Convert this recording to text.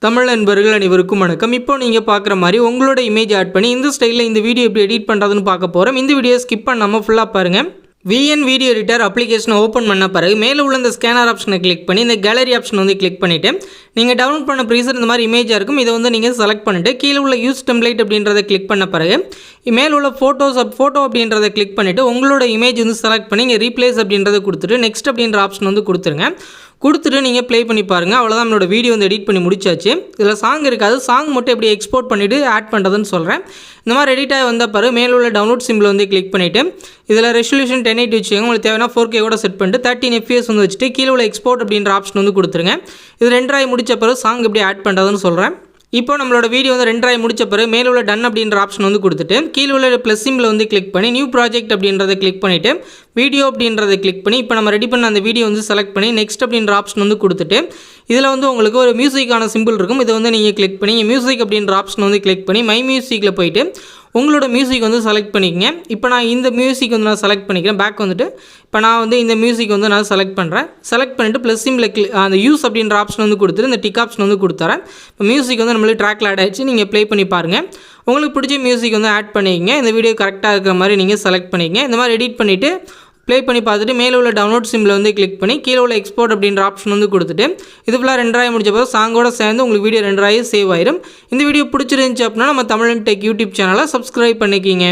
தமிழ் நண்பர்கள் அனைவருக்கும் வணக்கம். இப்போ நீங்கள் பார்க்குற மாதிரி உங்களோட இமேஜ் ஆட் பண்ணி இந்த ஸ்டைலில் இந்த வீடியோ எப்படி எடிட் பண்ணுறதுன்னு பார்க்க போகிறோம். இந்த வீடியோ ஸ்கிப் பண்ணாமல் ஃபுல்லாக பாருங்கள். VN வீடியோ எடிட்டர் அப்ளிகேஷனை ஓப்பன் பண்ண பிறகு மேலே உள்ள இந்த ஸ்கேனர் ஆப்ஷனை கிளிக் பண்ணி இந்த கேலரி ஆப்ஷன் வந்து கிளிக் பண்ணிவிட்டு நீங்கள் டவுன்லோட் பண்ண ப்ரீசர் இந்த மாதிரி இமேஜாக இருக்கும். இதை வந்து நீங்கள் செலக்ட் பண்ணிவிட்டு கீழே உள்ள யூஸ் டெம்ப்ளேட் அப்படின்றத கிளிக் பண்ண பிறகு மேலே உள்ள ஃபோட்டோ அப்படின்றத கிளிக் பண்ணிவிட்டு உங்களோட இமேஜ் வந்து செலக்ட் பண்ணி இங்கே ரீப்ளேஸ் அப்படின்றத கொடுத்துட்டு நெக்ஸ்ட் அப்படின்ற ஆப்ஷன் வந்து கொடுத்துருங்க. கொடுத்துட்டு நீங்கள் ப்ளே பண்ணி பாருங்கள். அவ்வளோதான் நம்மளோட வீடியோ வந்து எடிட் பண்ணி முடிச்சாச்சு. இதில் சாங் இருக்காது, சாங் மட்டும் எப்படி எக்ஸ்போர்ட் பண்ணிவிட்டு ஆட் பண்ணுறதுன்னு சொல்கிறேன். இந்த மாதிரி எடிட்டாக வந்த பிறகு மேலே உள்ள டவுன்லோட் சிம்பிள் வந்து கிளிக் பண்ணிவிட்டு இதில் ரெசல்யூஷன் 1080 வச்சுக்கோங்க. உங்களுக்கு தேவைன்னா 4K கூட செட் பண்ணிட்டு 13 FPS வந்து வச்சுட்டு கீழே உள்ள எக்ஸ்போர்ட் அப்படின்ற ஆப்ஷன் வந்து கொடுத்துருங்க. இது ரெண்டராய் முடிச்ச பிறகு சாங் எப்படி ஆட் பண்ணுறதுன்னு சொல்கிறேன். இப்போ நம்மளோட வீடியோ வந்து ரெண்டராய் முடிச்ச பிறகு மேலே உள்ள டன் அப்படின்ற ஆப்ஷன் வந்து கொடுத்துட்டு கீழே உள்ள ப்ளஸ் சிம்பிள் வந்து கிளிக் பண்ணி நியூ ப்ராஜெக்ட் அப்படின்றத கிளிக் பண்ணிவிட்டு வீடியோ அப்படின்றத கிளிக் பண்ணி இப்போ நம்ம ரெடி பண்ண அந்த வீடியோ வந்து செலக்ட் பண்ணி நெக்ஸ்ட் அப்படின்ற ஆப்ஷன் வந்து கொடுத்துட்டு இதில் வந்து உங்களுக்கு ஒரு மியூசிக்கான சிம்பிள் இருக்கும். இதை வந்து நீங்கள் கிளிக் பண்ணி மியூசிக் அப்படின்ற ஆப்ஷன் வந்து கிளிக் பண்ணி மை மியூசிக்கில் போயிட்டு உங்களோட மியூசிக் வந்து செலக்ட் பண்ணிக்கங்க. இப்போ நான் இந்த மியூசிக் வந்து நான் செலக்ட் பண்ணிக்கிறேன். பேக் வந்துட்டு இப்போ நான் வந்து இந்த மியூசிக் வந்து நான் செலக்ட் பண்ணுறேன். செலக்ட் பண்ணிவிட்டு ப்ளஸ் சிம்பிள் அந்த யூஸ் அப்படின்ற ஆப்ஷன் வந்து கொடுத்துட்டு இந்த டிக் ஆப்ஷன் வந்து கொடுத்துறேன். இப்போ மியூசிக் வந்து நம்மளுக்கு ட்ராக்கில் ஆட் ஆகிடுச்சு. நீங்கள் ப்ளே பண்ணி பாருங்கள். உங்களுக்கு பிடிச்ச மியூசிக் வந்து ஆட் பண்ணிக்கங்க. இந்த வீடியோ கரெக்டாக இருக்கிற மாதிரி நீங்கள் செலக்ட் பண்ணிக்கங்க. இந்த மாதிரி எடிட் பண்ணிவிட்டு ப்ளே பண்ணி பார்த்துட்டு மேலே உள்ள டவுன்லோட் சிம்பிள் வந்து கிளிக் பண்ணி கீழே உள்ள எக்ஸ்போர்ட் அப்படின்ற ஆப்ஷன் வந்து கொடுத்துட்டு இது ஃபுல்லாக ரெண்டராய் முடிச்ச போது சாங்கோட சேர்ந்து உங்களுக்கு வீடியோ ரெண்டராய் சேவ் ஆயிரும். இந்த வீடியோ பிடிச்சிருந்துச்சு அப்படின்னா நம்ம தமிழன் டெக் யூடியூப் சேனலை சப்ஸ்கிரைப் பண்ணிக்கிங்க.